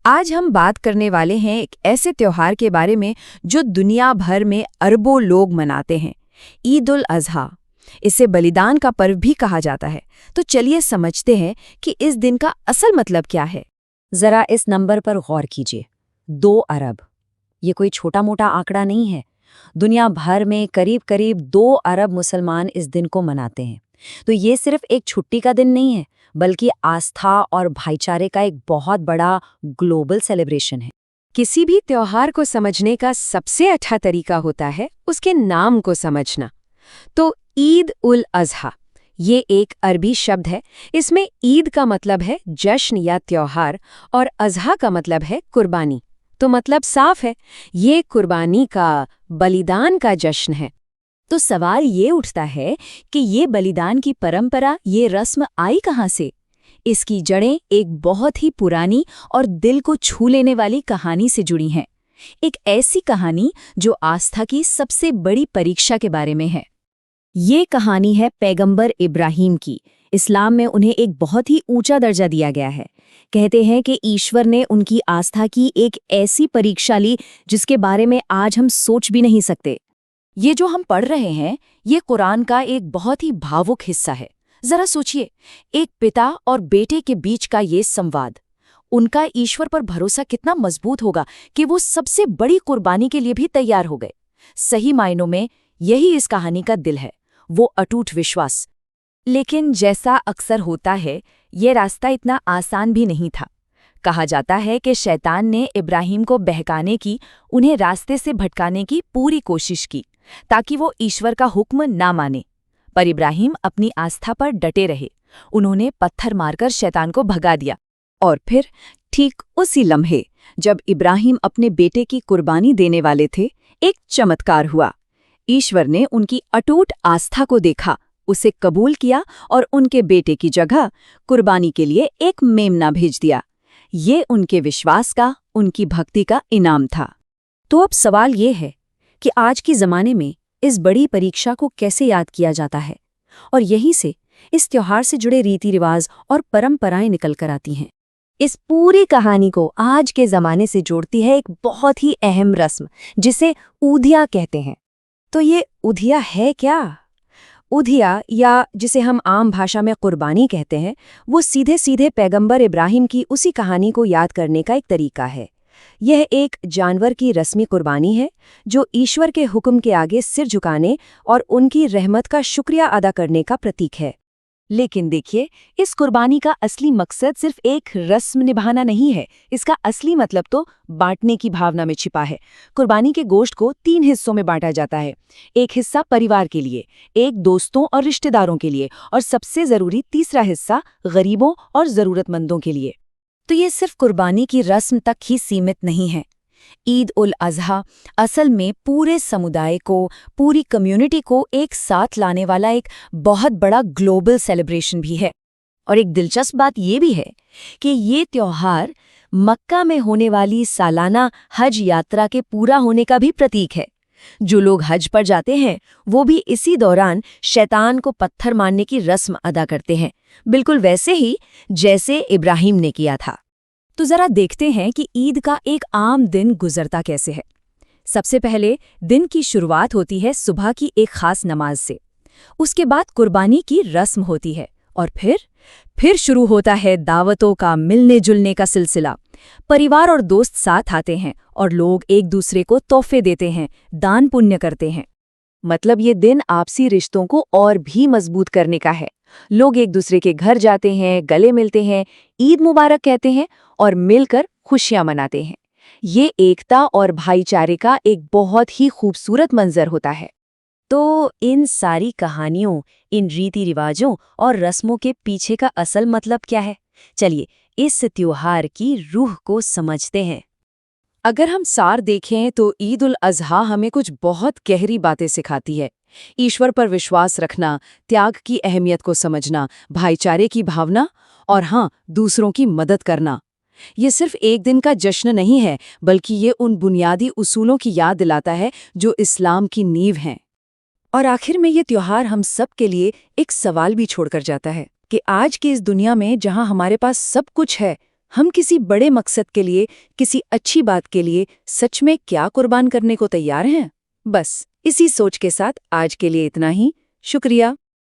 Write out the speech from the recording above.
आज हम बात करने वाले हैं एक ऐसे त्योहार के बारे में जो दुनिया भर में अरबों लोग मनाते हैं, ईद उल अज़हा। इसे बलिदान का पर्व भी कहा जाता है। तो चलिए समझते हैं कि इस दिन का असल मतलब क्या है। जरा इस नंबर पर गौर कीजिए, 2 अरब। ये कोई छोटा मोटा आंकड़ा नहीं है। दुनिया भर में करीब करीब 2 अरब मुसलमान इस दिन को मनाते हैं। तो ये सिर्फ एक छुट्टी का दिन नहीं है, बल्कि आस्था और भाईचारे का एक बहुत बड़ा ग्लोबल सेलिब्रेशन है। किसी भी त्योहार को समझने का सबसे अच्छा तरीका होता है उसके नाम को समझना। तो ईद उल अज़हा ये एक अरबी शब्द है। इसमें ईद का मतलब है जश्न या त्योहार और अज़हा का मतलब है कुर्बानी। तो मतलब साफ है, ये कुर्बानी का, बलिदान का जश्न है। तो सवाल ये उठता है कि ये बलिदान की परंपरा, ये रस्म आई कहाँ से? इसकी जड़ें एक बहुत ही पुरानी और दिल को छू लेने वाली कहानी से जुड़ी हैं। एक ऐसी कहानी जो आस्था की सबसे बड़ी परीक्षा के बारे में है। ये कहानी है पैगंबर इब्राहिम की। इस्लाम में उन्हें एक बहुत ही ऊंचा दर्जा दिया गया है। कहते हैं कि ईश्वर ने उनकी आस्था की एक ऐसी परीक्षा ली जिसके बारे में आज हम सोच भी नहीं सकते। ये जो हम पढ़ रहे हैं, ये कुरान का एक बहुत ही भावुक हिस्सा है। जरा सोचिए, एक पिता और बेटे के बीच का ये संवाद। उनका ईश्वर पर भरोसा कितना मजबूत होगा कि वो सबसे बड़ी कुर्बानी के लिए भी तैयार हो गए। सही मायनों में यही इस कहानी का दिल है, वो अटूट विश्वास। लेकिन जैसा अक्सर होता है, ये रास्ता इतना आसान भी नहीं था। कहा जाता है कि शैतान ने इब्राहिम को बहकाने की, उन्हें रास्ते से भटकाने की पूरी कोशिश की ताकि वो ईश्वर का हुक्म ना माने। पर इब्राहिम अपनी आस्था पर डटे रहे। उन्होंने पत्थर मारकर शैतान को भगा दिया। और फिर ठीक उसी लम्हे जब इब्राहिम अपने बेटे की कुर्बानी देने वाले थे, एक चमत्कार हुआ। ईश्वर ने उनकी अटूट आस्था को देखा, उसे कबूल किया और उनके बेटे की जगह कुर्बानी के लिए एक मेमना भेज दिया। ये उनके विश्वास का, उनकी भक्ति का इनाम था। तो अब सवाल ये है कि आज के ज़माने में इस बड़ी परीक्षा को कैसे याद किया जाता है, और यहीं से इस त्योहार से जुड़े रीति रिवाज और परंपराएं निकल कर आती हैं। इस पूरी कहानी को आज के ज़माने से जोड़ती है एक बहुत ही अहम रस्म, जिसे उधिया कहते हैं। तो ये उधिया है क्या? उधिया, या जिसे हम आम भाषा में कुर्बानी कहते हैं, वो सीधे सीधे पैगंबर इब्राहिम की उसी कहानी को याद करने का एक तरीका है। यह एक जानवर की रस्मी कुर्बानी है जो ईश्वर के हुक्म के आगे सिर झुकाने और उनकी रहमत का शुक्रिया अदा करने का प्रतीक है। लेकिन देखिए, इस कुर्बानी का असली मकसद सिर्फ एक रस्म निभाना नहीं है। इसका असली मतलब तो बांटने की भावना में छिपा है। कुर्बानी के गोश्त को 3 हिस्सों में बांटा जाता है। एक हिस्सा परिवार के लिए, एक दोस्तों और रिश्तेदारों के लिए, और सबसे जरूरी तीसरा हिस्सा गरीबों और जरूरतमंदों के लिए। तो ये सिर्फ कुर्बानी की रस्म तक ही सीमित नहीं है। ईद उल अज़हा असल में पूरे समुदाय को, पूरी कम्युनिटी को एक साथ लाने वाला एक बहुत बड़ा ग्लोबल सेलिब्रेशन भी है। और एक दिलचस्प बात ये भी है कि ये त्योहार मक्का में होने वाली सालाना हज यात्रा के पूरा होने का भी प्रतीक है। जो लोग हज पर जाते हैं, वो भी इसी दौरान शैतान को पत्थर मारने की रस्म अदा करते हैं, बिल्कुल वैसे ही जैसे इब्राहिम ने किया था। तो जरा देखते हैं कि ईद का एक आम दिन गुजरता कैसे है। सबसे पहले दिन की शुरुआत होती है सुबह की एक खास नमाज से। उसके बाद कुर्बानी की रस्म होती है और फिर शुरू होता है दावतों का, मिलने जुलने का सिलसिला। परिवार और दोस्त साथ आते हैं और लोग एक दूसरे को तोहफे देते हैं, दान पुण्य करते हैं। मतलब ये दिन आपसी रिश्तों को और भी मजबूत करने का है। लोग एक दूसरे के घर जाते हैं, गले मिलते हैं, ईद मुबारक कहते हैं और मिलकर खुशियां मनाते हैं। ये एकता और भाईचारे का एक बहुत ही खूबसूरत मंजर होता है। तो इन सारी कहानियों, इन रीति रिवाजों और रस्मों के पीछे का असल मतलब क्या है? चलिए इस त्योहार की रूह को समझते हैं। अगर हम सार देखें तो ईद उल अज़हा हमें कुछ बहुत गहरी बातें सिखाती है। ईश्वर पर विश्वास रखना, त्याग की अहमियत को समझना, भाईचारे की भावना और हाँ, दूसरों की मदद करना। ये सिर्फ एक दिन का जश्न नहीं है, बल्कि ये उन बुनियादी उसूलों की याद दिलाता है जो इस्लाम की नींव हैं। और आखिर में ये त्योहार हम सब के लिए एक सवाल भी छोड़कर जाता है कि आज की इस दुनिया में जहां हमारे पास सब कुछ है, हम किसी बड़े मकसद के लिए, किसी अच्छी बात के लिए सच में क्या कुर्बान करने को तैयार हैं? बस इसी सोच के साथ आज के लिए इतना ही। शुक्रिया।